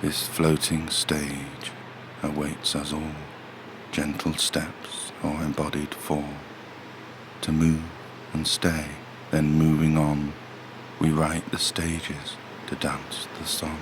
This floating stage awaits us all, gentle steps or embodied fall. To move and stay, then moving on, we write the stages to dance the song.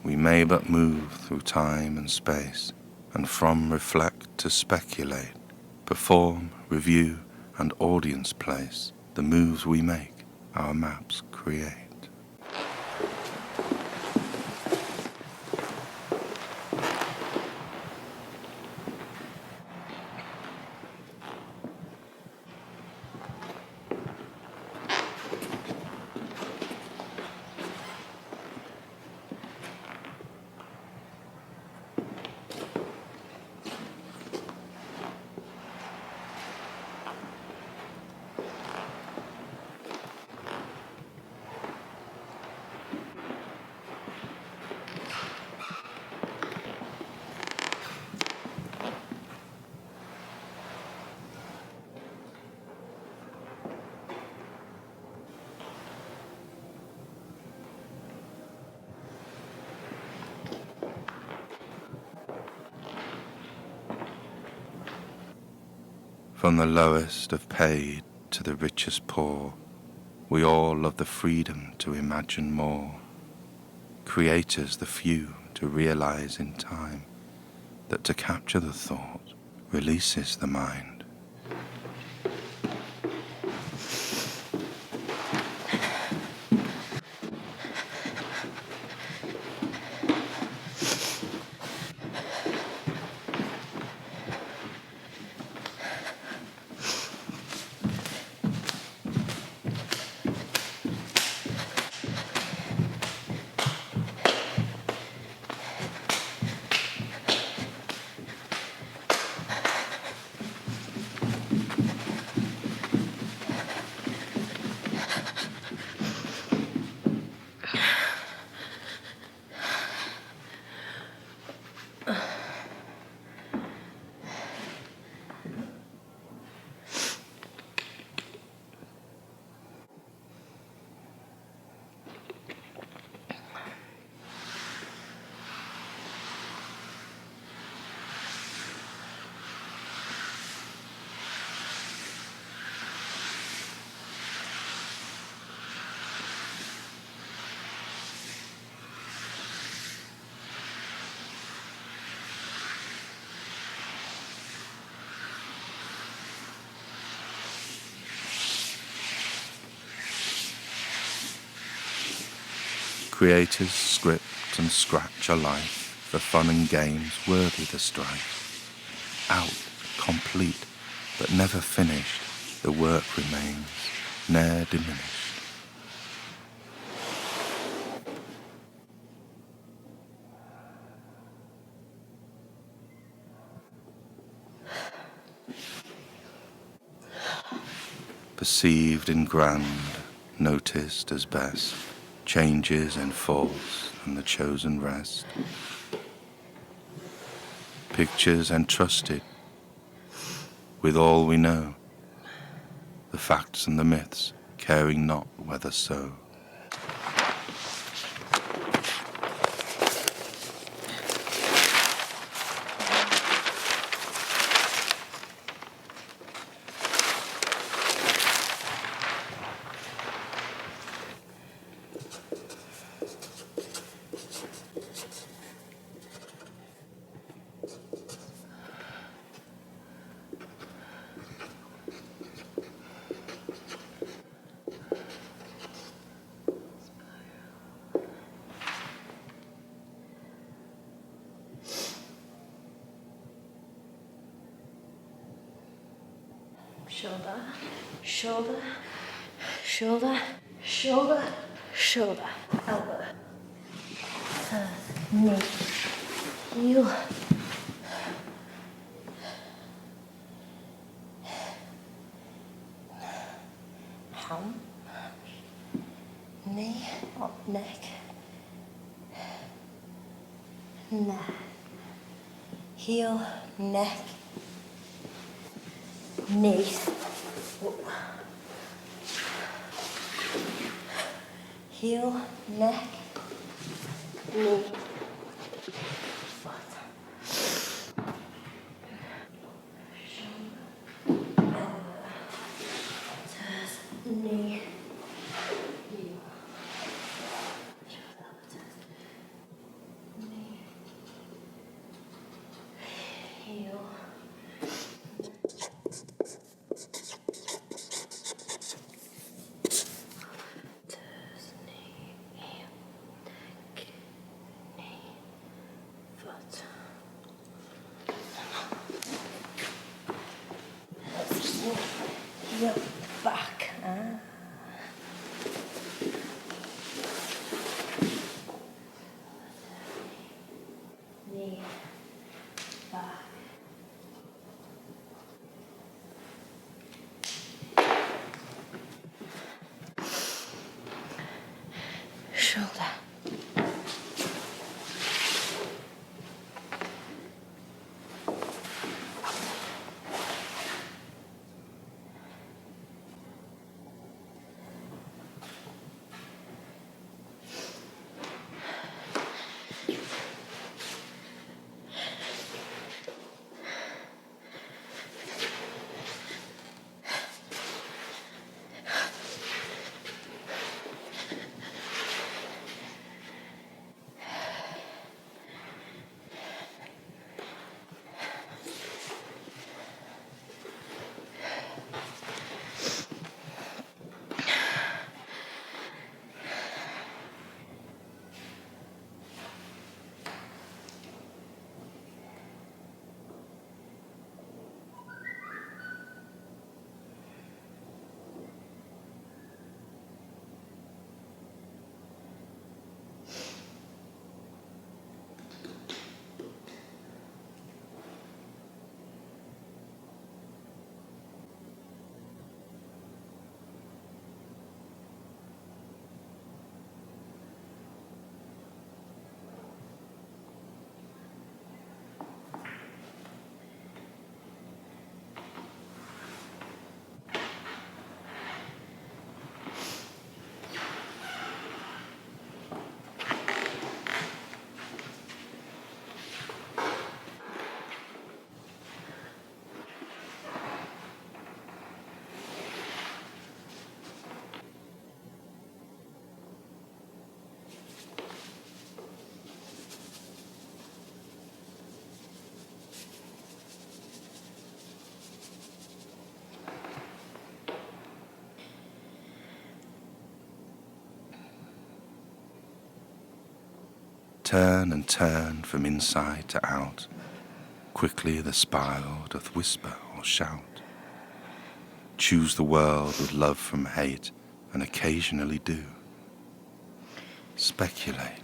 We may but move through time and space, and from reflect to speculate, perform, review, and audience place. The moves we make, our maps create. From the lowest of paid to the richest poor, we all love the freedom to imagine more. Creators the few to realize in time that to capture the thought releases the mind. Creators script and scratch alike for fun and games worthy the strife. Out, complete, but never finished, the work remains, ne'er diminished. Perceived in grand, noticed as best, changes and falls and the chosen rest. Pictures entrusted with all we know, the facts and the myths, caring not whether so. shoulder, shoulder, shoulder, shoulder, shoulder, elbow, knee, heel, palm, knee, up, neck, neck, heel, neck, knee, heel, neck, knee, foot, shoulder, elbow, toes, knee, heel, shoulder, toes, knee, heel, toes, knee, heel, neck, knee, foot. Heel, back. Knee, back. Shoulder. Turn and turn from inside to out. Quickly the spiral doth whisper or shout. Choose the world with love from hate, and occasionally do. Speculate.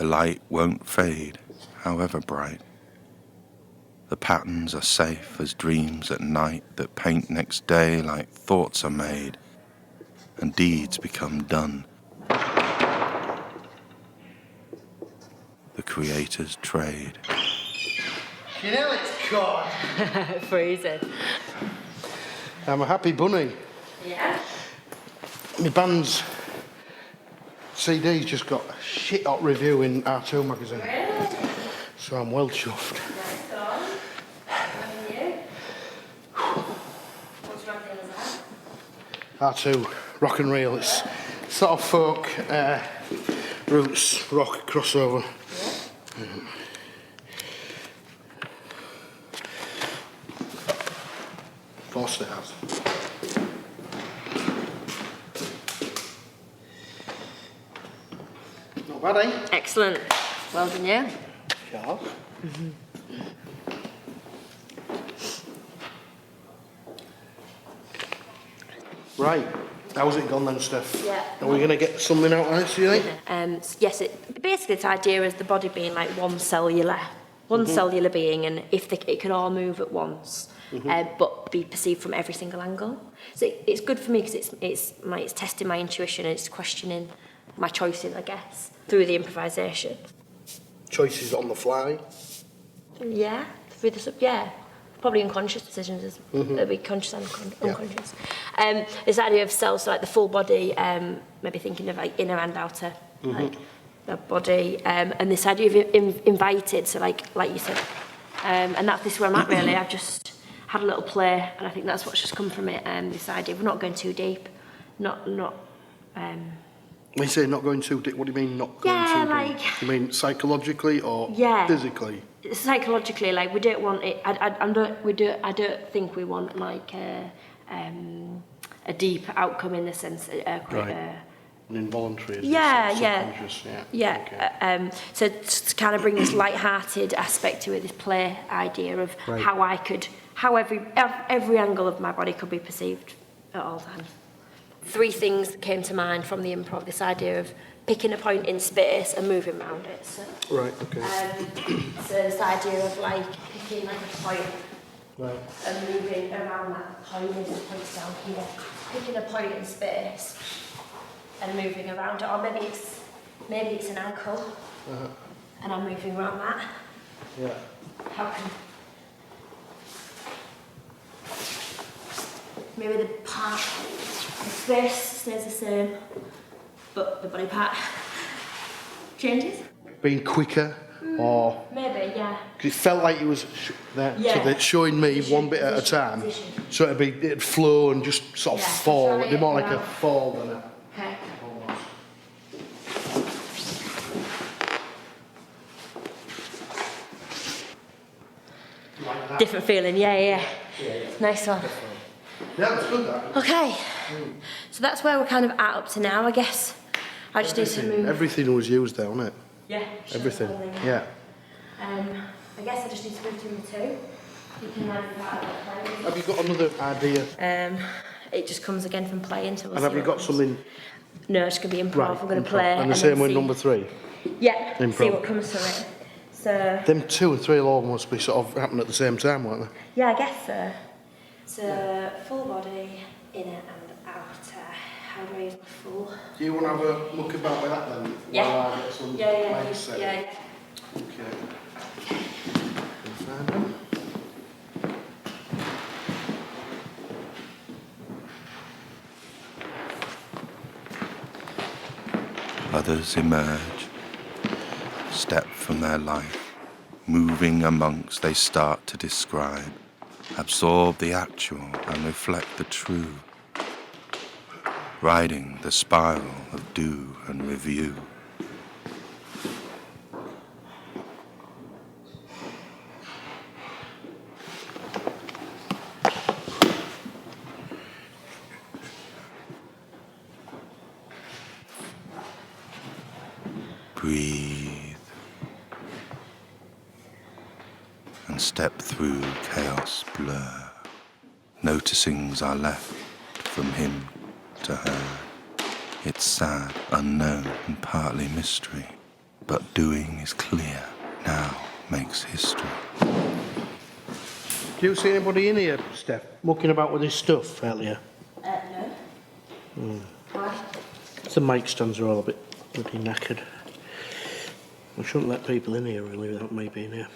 light won't fade, however bright. The patterns are safe as dreams at night that paint next day like thoughts are made, and deeds become done. The creator's trade. You know it's caught. Freezing. I'm a happy bunny. Yeah. My band's CD's just got a shit hot review in R2 magazine. Really? So I'm well chuffed. Nice one. How are you? What's your thing is that? R2, rock and reel. It's sort of folk, roots, rock crossover. Yeah. Four stars. Not bad, eh? Excellent. Well done, you. Sure. Right. How's it gone then, Steph? Yeah. Are we going to get something out of this, do you think? Yes, basically its idea is the body being like one cellular being, and if it can all move at once, but be perceived from every single angle. So it's good for me because it's testing my intuition and it's questioning my choices, I guess, through the improvisation. Choices on the fly. Yeah, through the probably unconscious decisions. It'll be conscious and unconscious. This idea of cells, so like the full body, maybe thinking of like inner and outer, like the body, and this idea of invited. So like you said, and this is where I'm at really. I've just had a little play, and I think that's what's just come from it. This idea we're not going too deep, not. When you say not going too deep, what do you mean not going too deep? You mean psychologically or physically? Psychologically, like we don't want it. I don't think we want like a deep outcome in the sense. Right. An involuntary. Yeah. Okay. So to kind of bring this light-hearted aspect to it, this play idea of how every angle of my body could be perceived at all times. 3 things that came to mind from the improv, this idea of picking a point in space and moving around it. So, right, okay. So this idea of like picking like a point and moving around that point, maybe the point's down here, picking a point in space and moving around it, or maybe it's an ankle and I'm moving around that. Yeah. How can maybe the part, the space stays the same, but the body part changes? Being quicker or... Maybe, yeah. Because it felt like it was there, so they're showing me one bit at a time. So it'd flow and just sort of fall. It'd be more like a fall than a... Okay. Like that. Different feeling, yeah. Nice one. Yeah, that's good, that. Okay. So that's where we're kind of at up to now, I guess. I just need to move. Everything was used there, wasn't it? Yeah. Everything. Yeah. I guess I just need to move between the two. You can have part of that play. Have you got another idea? It just comes again from playing. So we'll And have see you what got comes. something? No, it's going to be improv. Right, We're going improv. to play. And the then same with see- number 3? Yeah. Improv. See what comes from it. So. Them 2 and 3 will all must be sort of happening at the same time, won't they? Yeah, I guess so. So, full body, inner and outer. How do I use my full? Do you want to have a look about with that then? Yeah. While I get some legs set? Yeah. Okay. Find them. Others emerge, step from their life, moving amongst they start to describe, absorb the actual and reflect the true, riding the spiral of do and review. Breathe and step through chaos blur. Noticings are left from him to her. It's sad, unknown, and partly mystery. but doing is clear, now makes history. Do you see anybody in here, Steph, mucking about with this stuff earlier? No. Why? The mic stands are all a bit bloody knackered. I shouldn't let people in here really without me being here.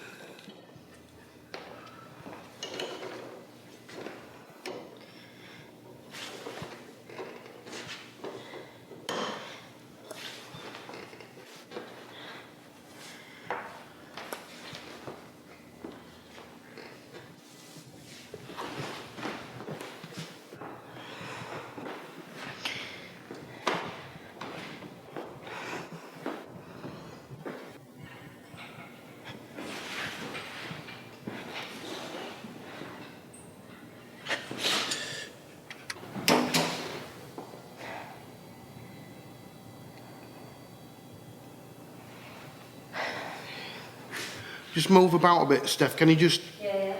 Just move about a bit, Steph. Can you just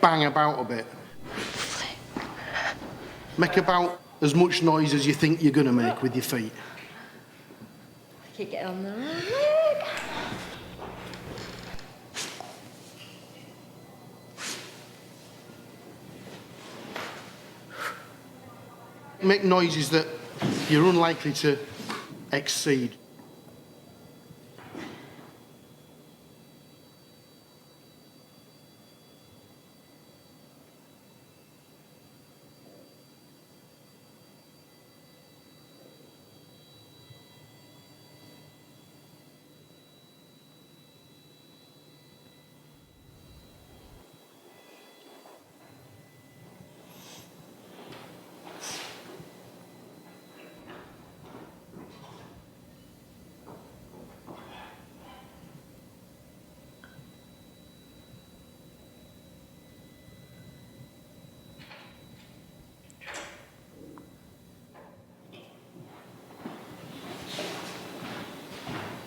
bang about a bit? Make about as much noise as you think you're going to make with your feet. I keep getting on the wrong leg. Make noises that you're unlikely to exceed.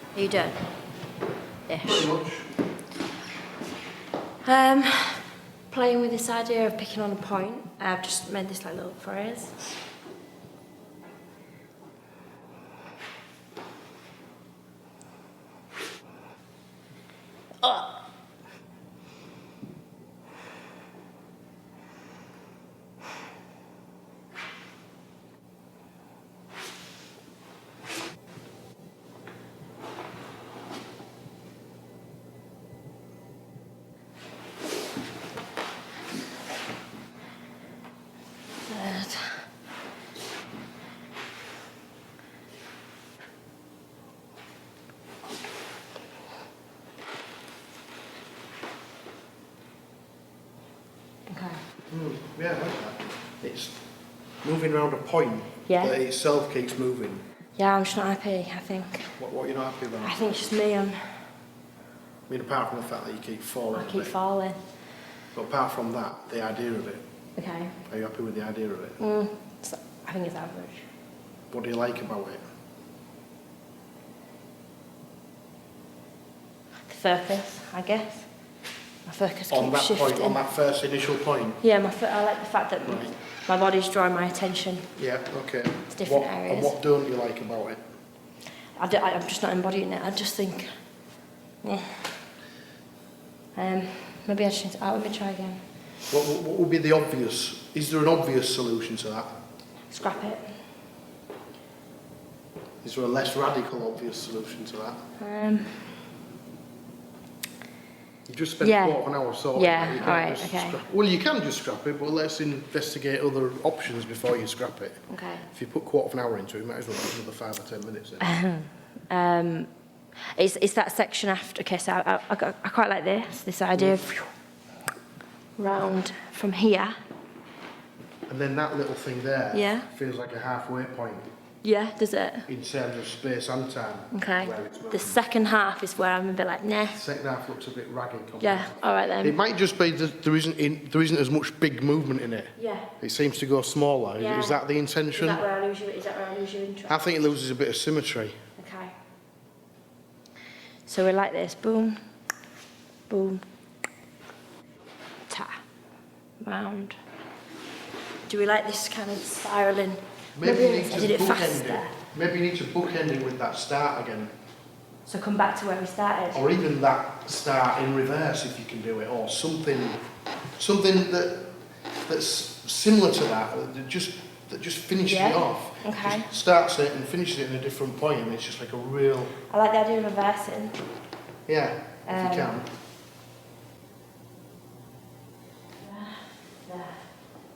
Are you done? Pretty much. Playing with this idea of picking on a point. I've just made this like little phrase. Oh. Yeah, I like that. It's moving around a point that itself keeps moving. Yeah, I'm just not happy, I think. What are you not happy about? I think it's just me. I mean, apart from the fact that you keep falling. I keep falling. But apart from that, the idea of it. Okay. Are you happy with the idea of it? I think it's average. What do you like about it? The focus, I guess. My focus On keeps that shifting. point, on that first initial point? Yeah, I like the fact that my body's drawing my attention. Yeah, okay. It's different areas. And what don't you like about it? I'm just not embodying it. I just think, maybe I just need to, let me try again. What would be the obvious, is there an obvious solution to that? Scrap it. Is there a less radical obvious solution to that? You just spent a quarter of an hour sorting it. Yeah, alright, okay. Well, you can just scrap it, but let's investigate other options before you scrap it. Okay. If you put a quarter of an hour into it, you might as well put another 5 or 10 minutes in. It's that section after. Okay, so I quite like this idea of round from here. And then that little thing there feels like a halfway point. Yeah, does it? In terms of space and time. Okay. The second half is where I'm a bit like, nah. The second half looks a bit ragged. Yeah, all right then. It might just be that there isn't as much big movement in it. Yeah. It seems to go smaller. Yeah. Is that the intention? Is that where I lose your interest? I think it loses a bit of symmetry. Okay. So we're like this. Boom. Boom. Ta. Round. Do we like this kind of spiralling? Maybe you need I to did it bookend faster. it. Maybe you need to bookend it with that start again. So come back to where we started. Or even that start in reverse if you can do it, or something that's similar to that just finishes it off. Okay. Just starts it and finishes it in a different point, and it's just like a real. I like the idea of reversing. Yeah, if you can.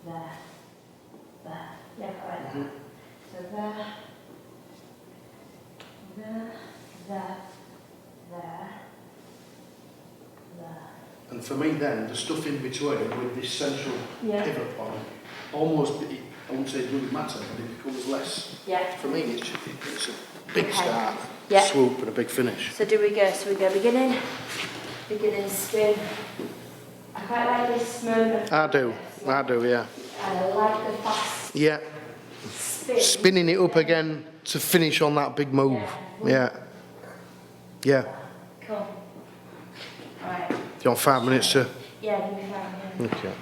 There. Yeah, I like that. So there. There. And for me then, the stuff in between with this central pivot point, almost, I wouldn't say it doesn't matter, but it becomes less. Yeah. For me, it's a big start, Yeah. swoop and a big finish. So we go beginning, spin. I quite like this moment. I do, yeah. And I like the fast Yeah. spin. Spinning it up again to finish on that big move. Yeah. Yeah. Cool. Right. Do you want 5 minutes to... Yeah, give me 5 minutes. Okay.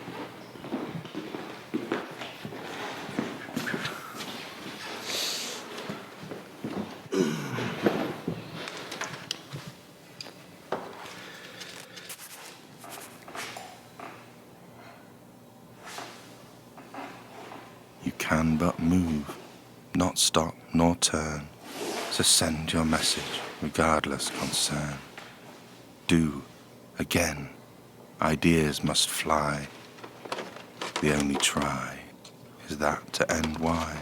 You can but move, not stop nor turn, to send your message regardless concern. Do, again, ideas must fly. The only try is that to end why.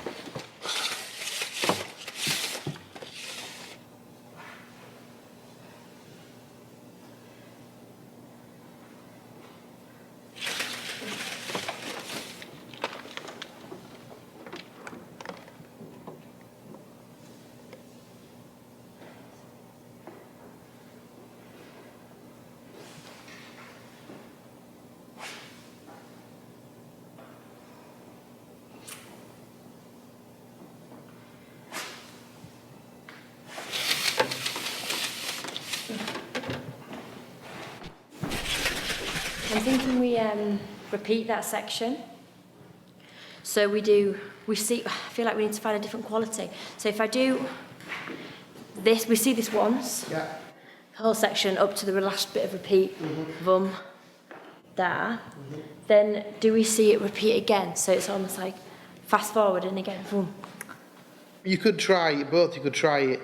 I'm thinking we repeat that section. So we see, I feel like we need to find a different quality. So if I do this, we see this once. Yeah. The whole section up to the last bit of repeat, vum, da. Then do we see it repeat again? So it's almost like fast forward and again, vum. You could try it both. You could try it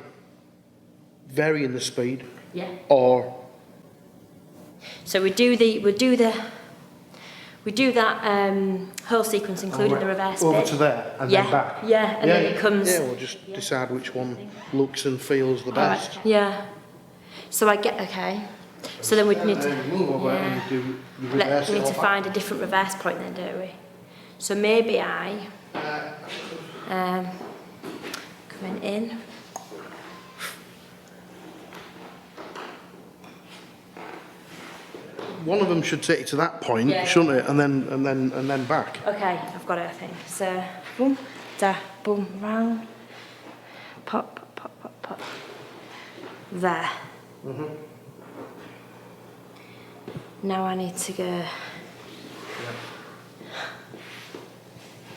varying the speed. Yeah. Or... So we do that whole sequence, including the reverse over bit. to there and then back. Yeah, and then it comes. Yeah, we'll just decide which one looks and feels the best. Right, yeah. So I get okay. So then we'd need to. And move over and you do you reverse We it need all to back. find a different reverse point then, don't we? So maybe I coming in. One of them should take you to that point, Yeah. shouldn't it? And then back. Okay, I've got it. I think so. Boom, da, boom, round, pop, pop, pop, pop, pop. There. Now I need to go.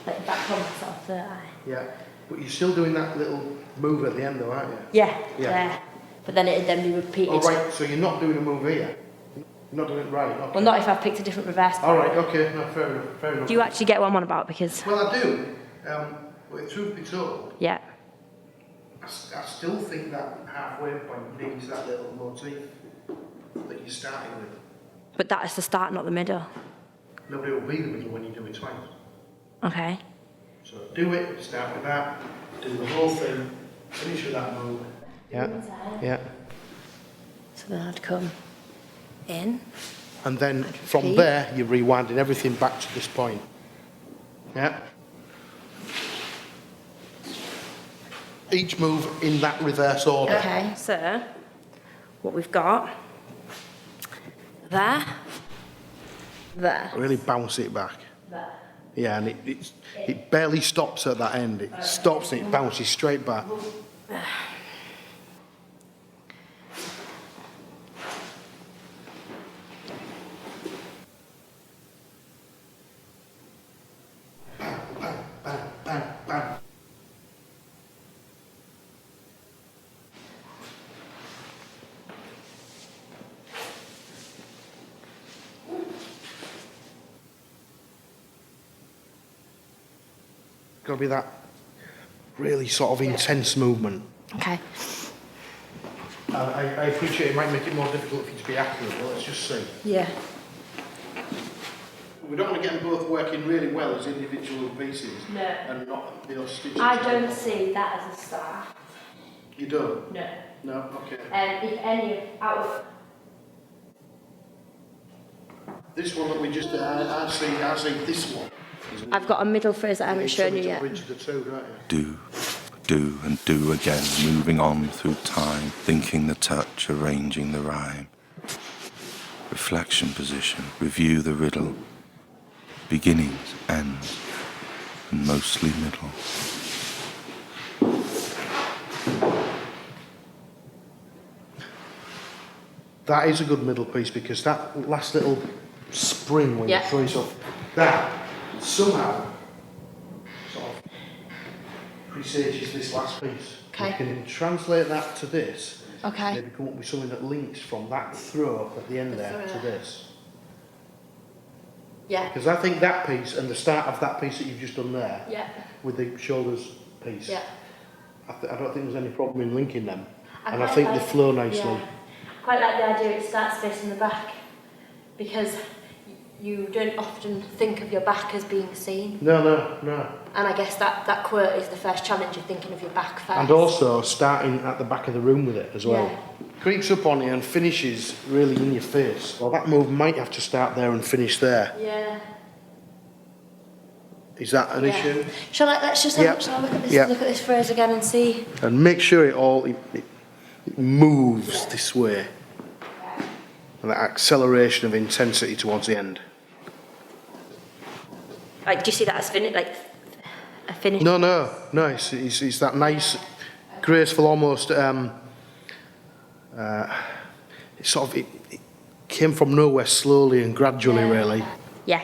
Like back on myself, don't I? Yeah. But you're still doing that little move at the end, though, aren't you? Yeah. Yeah. There. But then it'd then be repeated. Oh, right. So you're not doing a move here. You're not doing it right. Okay. Well, not if I've picked a different reverse. All right. Okay. No, fair enough. Fair enough. Do you actually get what I'm on about? Because Well, I do. But truth be told, yeah. I still think that halfway point needs that little motif that you're starting with. But that is the start, not the middle. No, but it will be the middle when you do it twice. Okay. So do it, start with that, do the whole thing, finish with that move. Yeah, yeah. So then I'd come in. And then from Repeat. there, you're rewinding everything back to this point. Yeah. Each move in that reverse order. Okay. So what we've got there, there, Really bounce it back. there. Yeah, and it barely stops at that end. It stops and it bounces straight back. Bang, bang, bang, bang, bang. got to be that really sort of intense movement. Okay. I appreciate it might make it more difficult for you to be accurate, but let's just see. Yeah. We don't want to get them both working really well as individual pieces. No. And not stitches. I don't see that as a start. You don't? No. No? Okay. If any out of... This one that we just I see this one. I've got a middle phrase that I haven't shown you yet. Bridge the two, don't you? Do and do again, moving on through time, thinking the touch, arranging the rhyme. Reflection position, review the riddle. Beginnings, ends, and mostly middle. That is a good middle piece because that last little spring when you throw yourself, that somehow sort of presages this last piece. Okay. You can translate that to this. Okay. Maybe come up with something that links from that throw at the end there to this. Yeah. Because I think that piece and the start of that piece that you've just done there, with the shoulders piece, I don't think there's any problem in linking them. And I think they flow nicely. Yeah. Quite like the idea it starts facing the back, because you don't often think of your back as being seen. No. And I guess that quote is the first challenge of thinking of your back first. And also starting at the back of the room with it as well. Yeah. Creeps up on you and finishes really in your face. Well, that move might have to start there and finish there. Yeah. Is that an issue? Let's just have a look at this, look at this phrase again and see. And make sure it moves this way. And that acceleration of intensity towards the end. Like, do you see that as a finish? No. It's that nice, graceful, almost. It came from nowhere slowly and gradually, really. Yeah.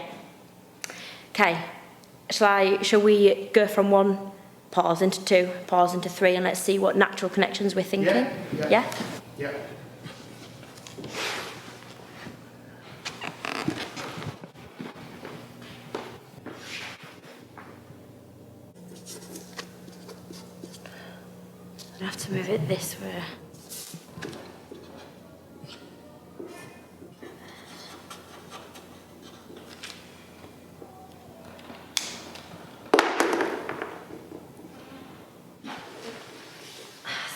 Okay. Shall we go from one pause into two, pause into three, and let's see what natural connections we're thinking? Yeah? Yeah. I'd have to move it this way.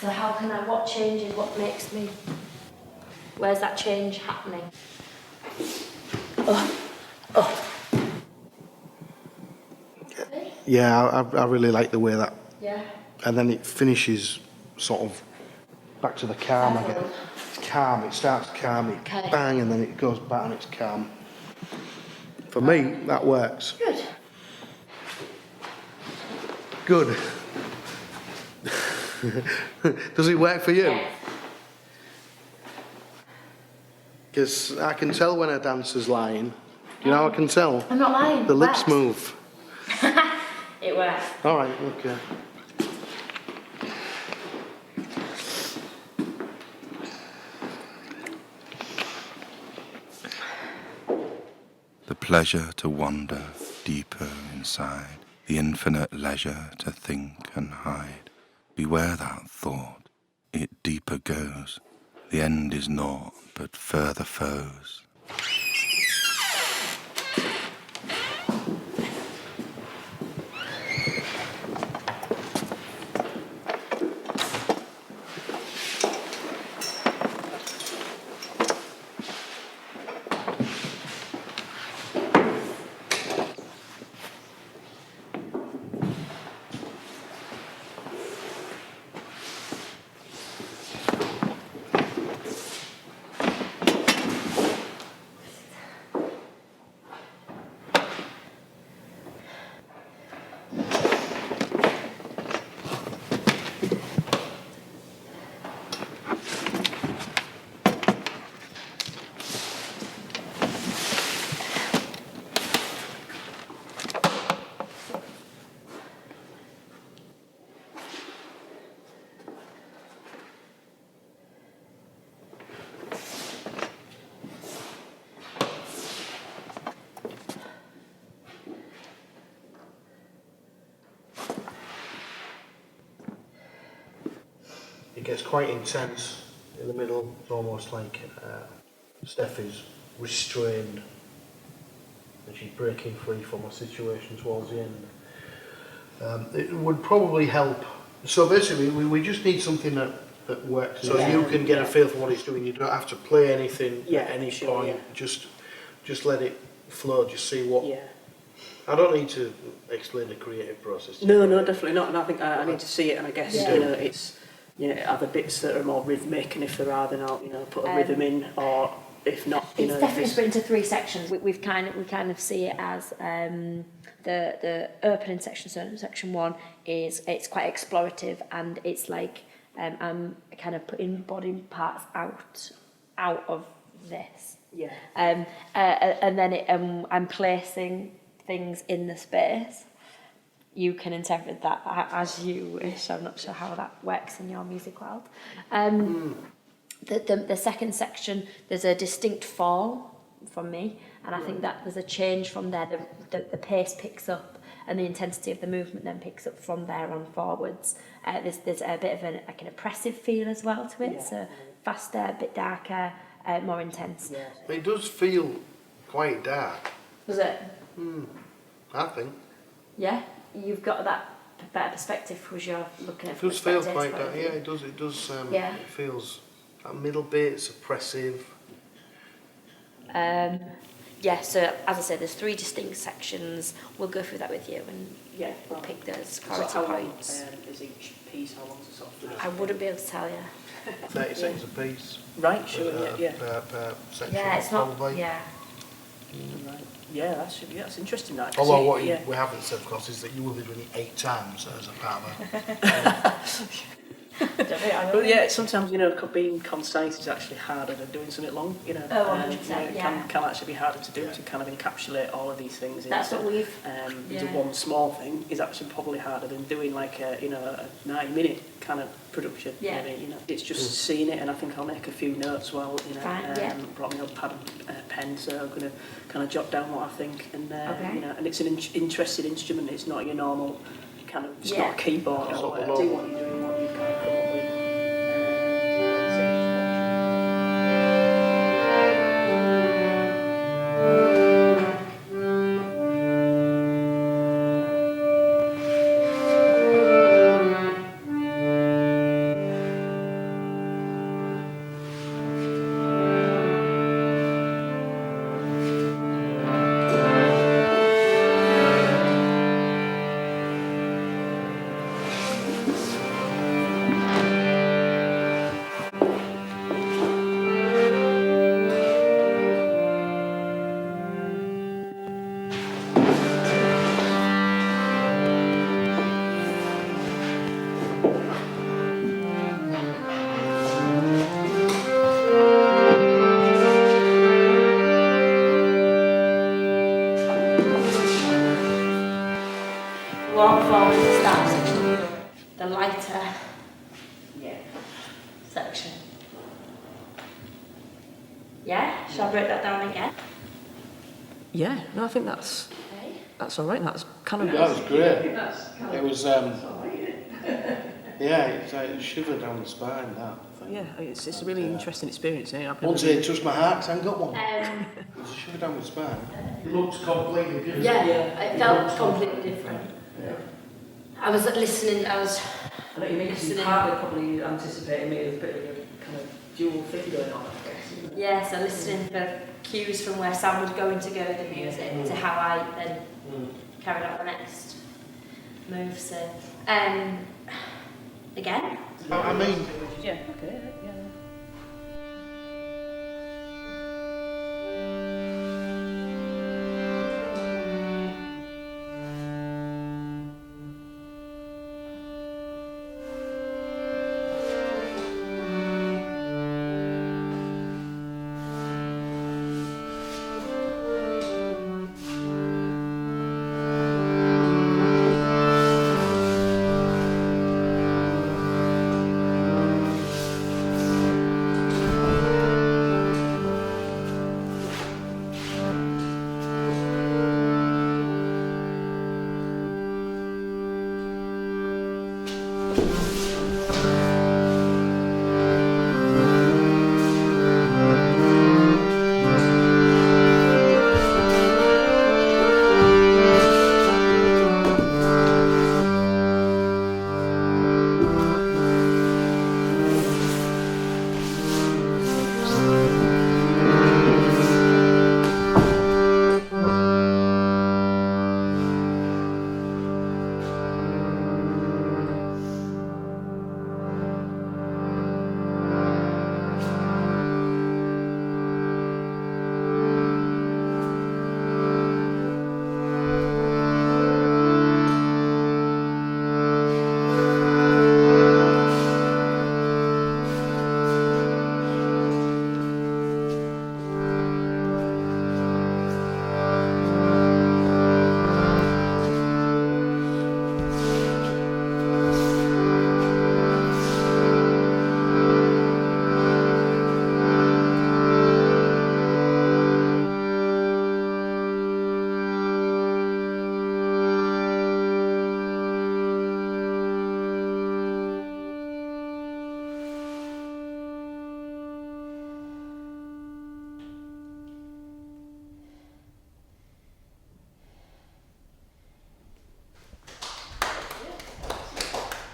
So how can what changes, what makes me, where's that change happening? Yeah, I really like the way that. Yeah. And then it finishes sort of back to the calm again. It's calm, it starts calm, it bang, and then it goes back and it's calm. For me, that works. Good. Does it work for you? Yes. Because I can tell when a dancer's lying. You know, I can tell. I'm not lying. The lips move. It works. All right, okay. The pleasure to wander deeper inside, the infinite leisure to think and hide. Beware that thought, it deeper goes, the end is naught but further foes. gets quite intense in the middle. It's almost like Steph is restrained and she's breaking free from a situation towards the end. It would probably help. So basically, we just need something that works. So you can get a feel for what it's doing. You don't have to play anything at any point. Yeah. Just let it flow. Just see what. Yeah. I don't need to explain the creative process. No, definitely not. And I think I need to see it. And I guess it's are the bits that are more rhythmic, and if there are, then I'll put a rhythm in, or if not, it's definitely split into 3 sections. We kind of see it as the opening section. So section 1 it's quite explorative, and it's like I'm kind of putting body parts out of this. Yeah. And then I'm placing things in the space. You can interpret that as you wish. I'm not sure how that works in your music world. The second section, there's a distinct fall from me, and I think that there's a change from there. The pace picks up, and the intensity of the movement then picks up from there on forwards. There's a bit of an oppressive feel as well to it, so faster, a bit darker, more intense. Yeah. It does feel quite dark. Was it? I think. Yeah, you've got that better perspective because you're looking at. It does feel quite dark. Yeah, it does. It does. Yeah. It feels that middle bit. It's oppressive. Yeah. So as I said, there's 3 distinct sections. We'll go through that with you, and we'll pick those priority points. Is each piece? How long is it sort of? I wouldn't be able to tell you. 30 seconds a piece. Right. Sure. Yeah. Per section. Yeah, it's not. Probably. Yeah. Right. Yeah, that's interesting. That. Although what we haven't said, of course, is that you will be doing it 8 times as a part of But yeah, sometimes being concise is actually harder than doing something long. Oh, 100%. It can actually be harder to do to kind of encapsulate all of these things. That's what we've. Into one small thing is actually probably harder than doing like a 90-minute kind of production. Yeah. It's just seeing it, and I think I'll make a few notes while brought my notepad and pen, so I'm gonna kind of jot down what I think, and and it's an interesting instrument. It's not your normal kind of. It's not a keyboard. Do what you're doing, what you kind of come up with. Walk forward to start section, the lighter section. Yeah? Shall I break that down again? Yeah, no, I think that's all right. That's kind of. That was great. It was. It shivered down the spine. That. Yeah, it's a really interesting experience. Once it touched my heart, 'cause I haven't got one. It was a shiver down the spine. It looked completely different. Yeah, it felt completely different. Yeah. I was listening. I know you mean, because you probably anticipating me with a bit of a kind of dual thing going on, I guess. Yeah, so listening for cues from where Sam would go to the music to how I then carried out the next move. So, again. I mean. Yeah. Okay. Yeah.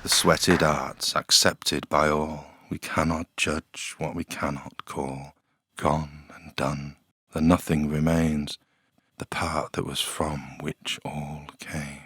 The sweated arts accepted by all, we cannot judge what we cannot call. Gone and done, the nothing remains, the part that was from which all came.